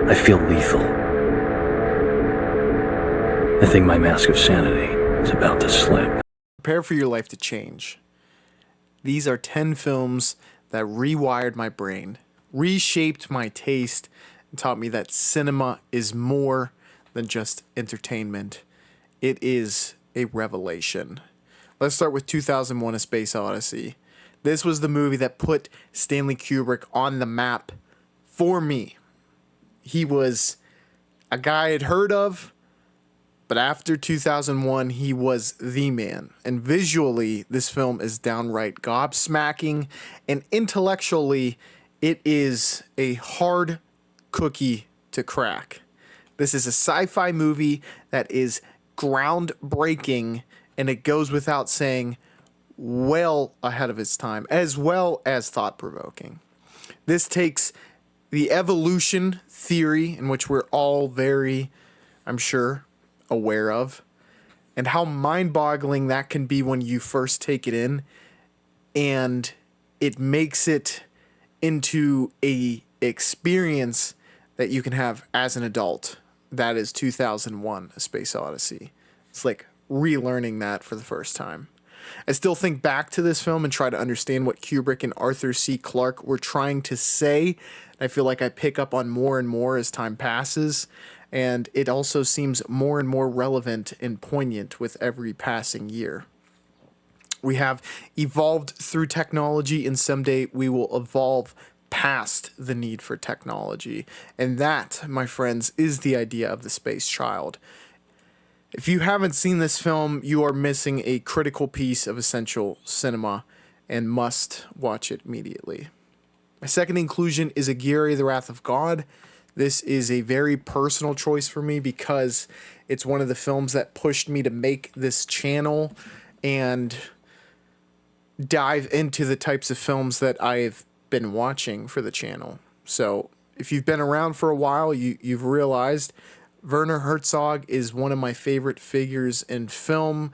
I feel lethal. I think my mask of sanity is about to slip. Prepare for your life to change. These are 10 films that rewired my brain, reshaped my taste, and taught me that cinema is more than just entertainment. It is a revelation. Let's start with 2001: A Space Odyssey. This was the movie that put Stanley Kubrick on the map for me. He was a guy I'd heard of, but after 2001, he was the man. And visually, this film is downright gobsmacking, and intellectually, it is a hard cookie to crack. This is a sci-fi movie that is groundbreaking, and it goes without saying, well ahead of its time, as well as thought-provoking. This takes the evolution theory, in which we're all very, I'm sure, aware of, and how mind-boggling that can be when you first take it in, and it makes it into a experience that you can have as an adult. That is 2001: A Space Odyssey. It's like relearning that for the first time. I still think back to this film and try to understand what Kubrick and Arthur C. Clarke were trying to say. I feel like I pick up on more and more as time passes, and it also seems more and more relevant and poignant with every passing year. We have evolved through technology, and someday we will evolve past the need for technology. And that, my friends, is the idea of the Space Child. If you haven't seen this film, you are missing a critical piece of essential cinema and must watch it immediately. My second inclusion is Aguirre, The Wrath of God. This is a very personal choice for me because it's one of the films that pushed me to make this channel and dive into the types of films that I've been watching for the channel. So if you've been around for a while, you've realized Werner Herzog is one of my favorite figures in film.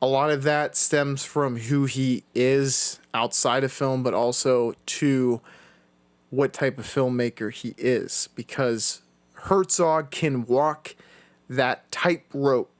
A lot of that stems from who he is outside of film, but also to what type of filmmaker he is, because Herzog can walk that tightrope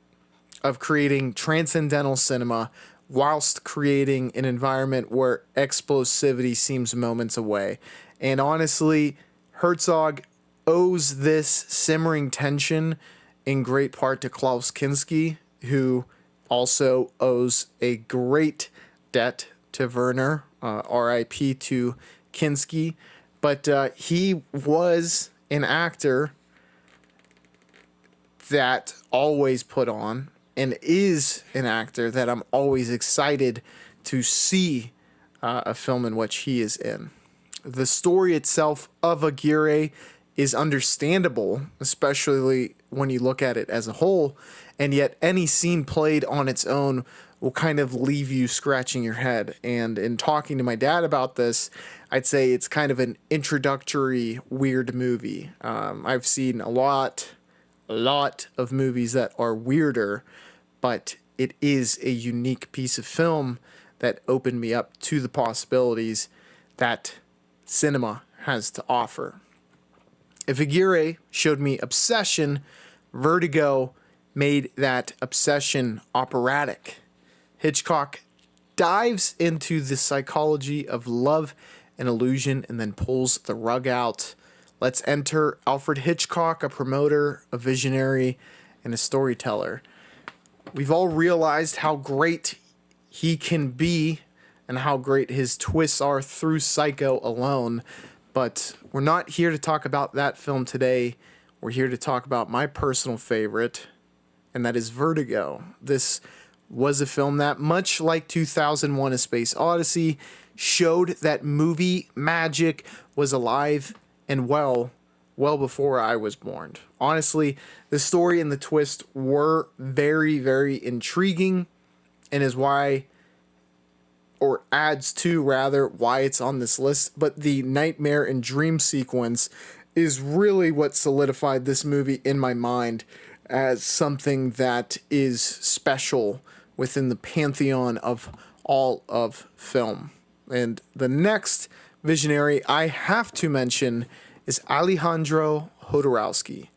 of creating transcendental cinema whilst creating an environment where explosivity seems moments away. And honestly, Herzog owes this simmering tension in great part to Klaus Kinski, who also owes a great debt to Werner, R.I.P. to Kinski. But he was an actor that always put on, and is an actor that I'm always excited to see a film in which he is in. The story itself of Aguirre is understandable, especially when you look at it as a whole, and yet any scene played on its own will kind of leave you scratching your head. And in talking to my dad about this, I'd say it's kind of an introductory weird movie. I've seen a lot of movies that are weirder, but it is a unique piece of film that opened me up to the possibilities that cinema has to offer. If Aguirre showed me obsession, Vertigo made that obsession operatic. Hitchcock dives into the psychology of love and illusion and then pulls the rug out. Let's enter Alfred Hitchcock, a promoter, a visionary, and a storyteller. We've all realized how great he can be and how great his twists are through Psycho alone. But we're not here to talk about that film today. We're here to talk about my personal favorite, and that is Vertigo. This was a film that, much like 2001: A Space Odyssey, showed that movie magic was alive and well before I was born. Honestly, the story and the twist were very, very intriguing, and is why, or adds to rather, why it's on this list. But the nightmare and dream sequence is really what solidified this movie in my mind as something that is special within the pantheon of all of film. And the next visionary I have to mention is Alejandro Jodorowsky.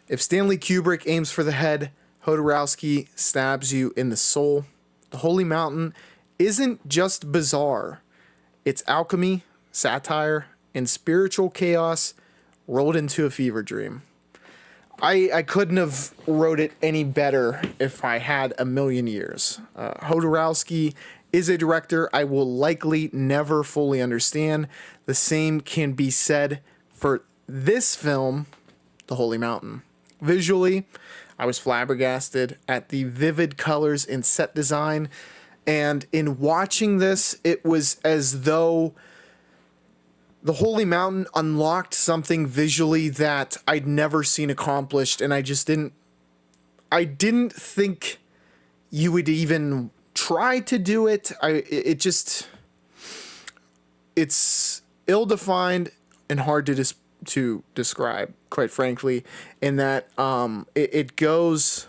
If Stanley Kubrick aims for the head, Jodorowsky stabs you in the soul. The Holy Mountain isn't just bizarre. It's alchemy, satire, and spiritual chaos rolled into a fever dream. I couldn't have wrote it any better if I had a million years. Jodorowsky is a director I will likely never fully understand. The same can be said for this film, The Holy Mountain. Visually, I was flabbergasted at the vivid colors and set design, and in watching this, it was as though The Holy Mountain unlocked something visually that I'd never seen accomplished, and I didn't think you would even try to do it. It's ill-defined and hard to describe, quite frankly, in that it goes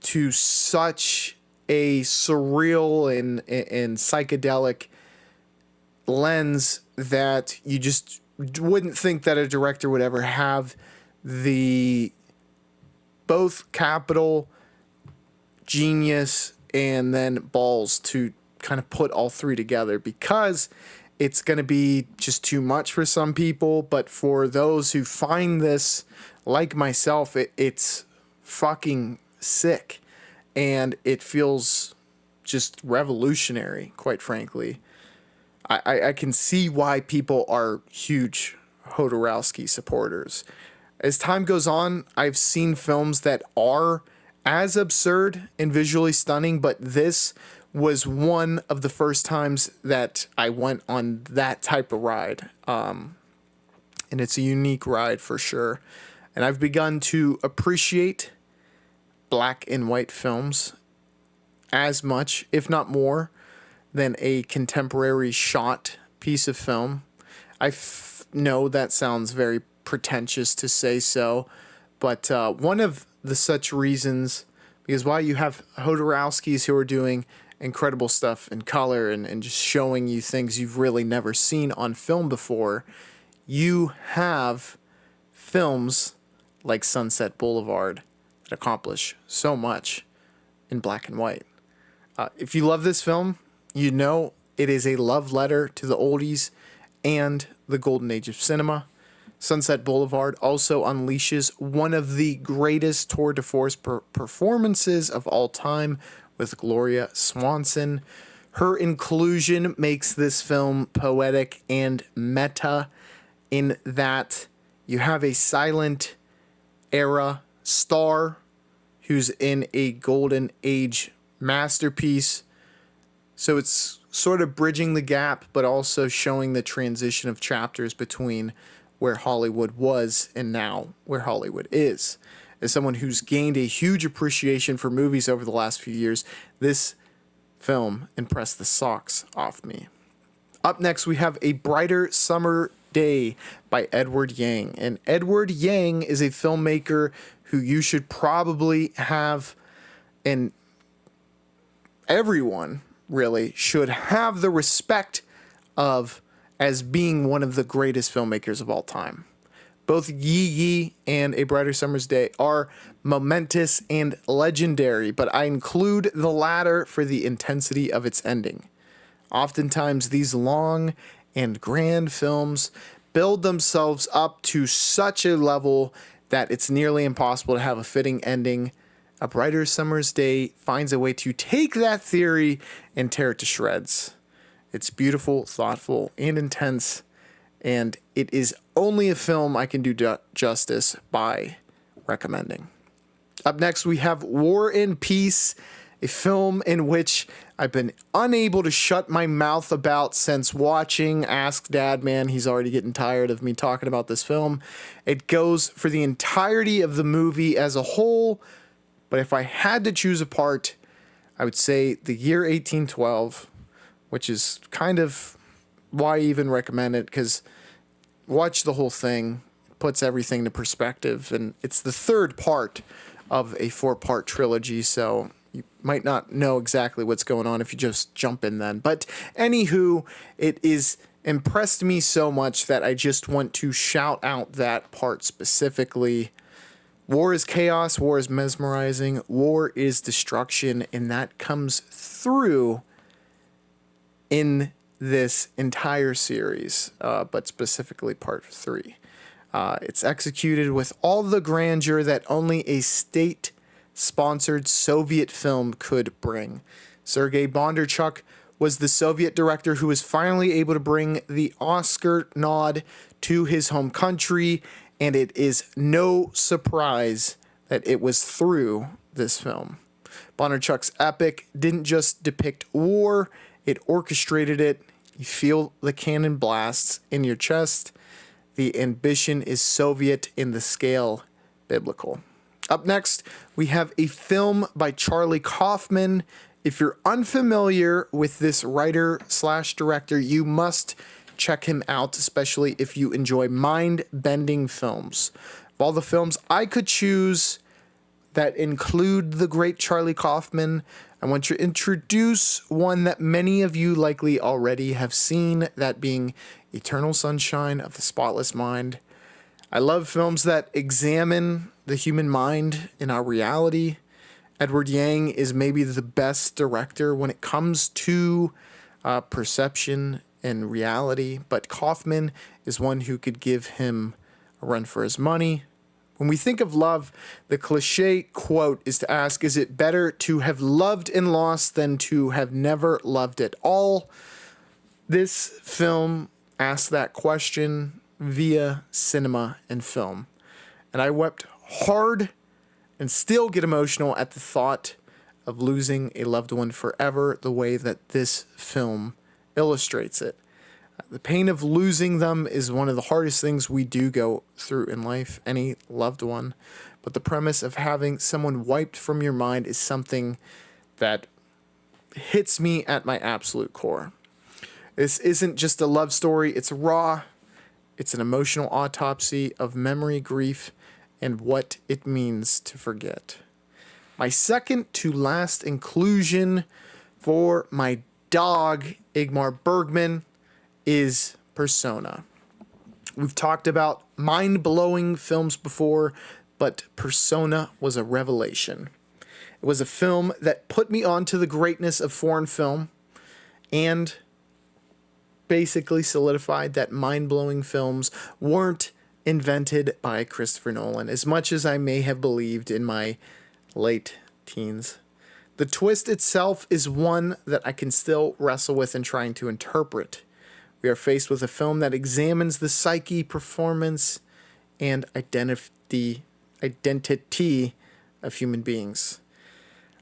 to such a surreal and psychedelic lens that you just wouldn't think that a director would ever have the both capital, genius, and then balls to kind of put all three together, because it's going to be just too much for some people. But for those who find this, like myself, it's fucking sick, and it feels just revolutionary, quite frankly. I can see why people are huge Jodorowsky supporters. As time goes on, I've seen films that are as absurd and visually stunning, but this was one of the first times that I went on that type of ride. And it's a unique ride for sure. And I've begun to appreciate black and white films as much, if not more, than a contemporary shot piece of film. I know that sounds very pretentious to say so, but one of the such reasons, because while you have Jodorowskys who are doing incredible stuff in color and just showing you things you've really never seen on film before, you have films like Sunset Boulevard that accomplish so much in black and white. If you love this film, you know it is a love letter to the oldies and the golden age of cinema. Sunset Boulevard also unleashes one of the greatest tour de force performances of all time with Gloria Swanson. Her inclusion makes this film poetic and meta in that you have a silent era star who's in a golden age masterpiece. So it's sort of bridging the gap, but also showing the transition of chapters between where Hollywood was and now where Hollywood is. As someone who's gained a huge appreciation for movies over the last few years, this film impressed the socks off me. Up next, we have A Brighter Summer Day by Edward Yang. And Edward Yang is a filmmaker who you should probably have, and everyone really should have the respect of as being one of the greatest filmmakers of all time. Both Yi Yi and A Brighter Summer's Day are momentous and legendary, but I include the latter for the intensity of its ending. Oftentimes, these long and grand films build themselves up to such a level that it's nearly impossible to have a fitting ending. A Brighter Summer's Day finds a way to take that theory and tear it to shreds. It's beautiful, thoughtful, and intense, and it is only a film I can do justice by recommending. Up next, we have War and Peace, a film in which I've been unable to shut my mouth about since watching Ask Dad Man. He's already getting tired of me talking about this film. It goes for the entirety of the movie as a whole, but if I had to choose a part, I would say The Year 1812, which is kind of why I even recommend it, because watch the whole thing, puts everything into perspective, and it's the third part of a 4-part trilogy, so you might not know exactly what's going on if you just jump in then. But anywho, it is impressed me so much that I just want to shout out that part specifically. War is chaos, war is mesmerizing, war is destruction, and that comes through in this entire series, but specifically part 3. It's executed with all the grandeur that only a state-sponsored Soviet film could bring. Sergei Bondarchuk was the Soviet director who was finally able to bring the Oscar nod to his home country, and it is no surprise that it was through this film. Bondarchuk's epic didn't just depict war, it orchestrated it. You feel the cannon blasts in your chest. The ambition is Soviet in the scale biblical. Up next, we have a film by Charlie Kaufman. If you're unfamiliar with this writer/director, you must check him out, especially if you enjoy mind-bending films. Of all the films I could choose that include the great Charlie Kaufman, I want to introduce one that many of you likely already have seen, that being Eternal Sunshine of the Spotless Mind. I love films that examine the human mind in our reality. Edward Yang is maybe the best director when it comes to perception and reality, but Kaufman is one who could give him a run for his money. When we think of love, the cliche quote is to ask, is it better to have loved and lost than to have never loved at all? This film asks that question via cinema and film. And I wept hard and still get emotional at the thought of losing a loved one forever, the way that this film illustrates it. The pain of losing them is one of the hardest things we do go through in life, any loved one. But the premise of having someone wiped from your mind is something that hits me at my absolute core. This isn't just a love story, it's raw. It's an emotional autopsy of memory, grief, and what it means to forget. My second to last inclusion for my dog, Ingmar Bergman, is Persona. We've talked about mind-blowing films before, but Persona was a revelation. It was a film that put me onto the greatness of foreign film and basically solidified that mind-blowing films weren't invented by Christopher Nolan, as much as I may have believed in my late teens. The twist itself is one that I can still wrestle with in trying to interpret. We are faced with a film that examines the psyche, performance, and identity of human beings.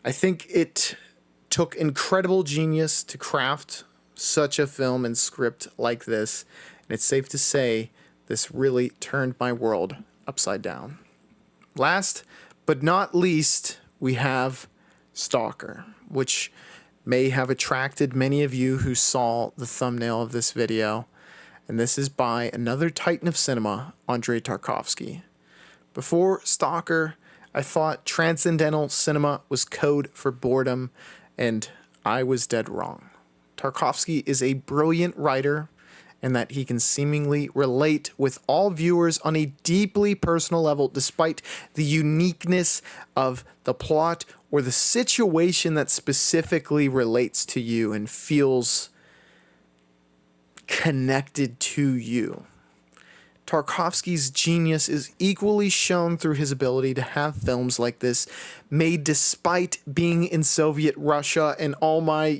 I think it took incredible genius to craft such a film and script like this, and it's safe to say this really turned my world upside down. Last but not least, we have Stalker, which may have attracted many of you who saw the thumbnail of this video, and this is by another titan of cinema, Andrei Tarkovsky. Before Stalker, I thought transcendental cinema was code for boredom, and I was dead wrong. Tarkovsky is a brilliant writer, and that he can seemingly relate with all viewers on a deeply personal level, despite the uniqueness of the plot or the situation that specifically relates to you and feels connected to you. Tarkovsky's genius is equally shown through his ability to have films like this made despite being in Soviet Russia. And all my,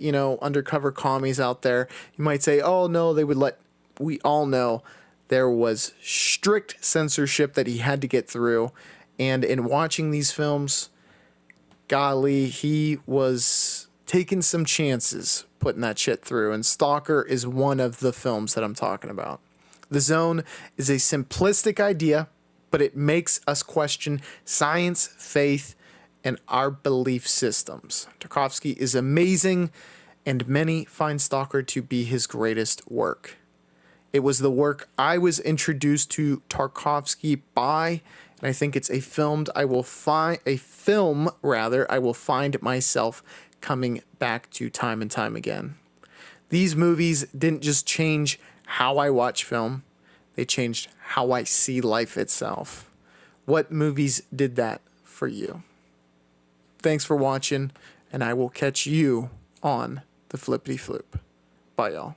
undercover commies out there, you might say, oh no, they would let... We all know there was strict censorship that he had to get through. And in watching these films, golly, he was taking some chances putting that shit through. And Stalker is one of the films that I'm talking about. The Zone is a simplistic idea, but it makes us question science, faith, and our belief systems. Tarkovsky is amazing, and many find Stalker to be his greatest work. It was the work I was introduced to Tarkovsky by, and I think it's a film I will find myself coming back to time and time again. These movies didn't just change how I watch film. They changed how I see life itself. What movies did that for you? Thanks for watching, and I will catch you on the flippity flip. Bye, y'all.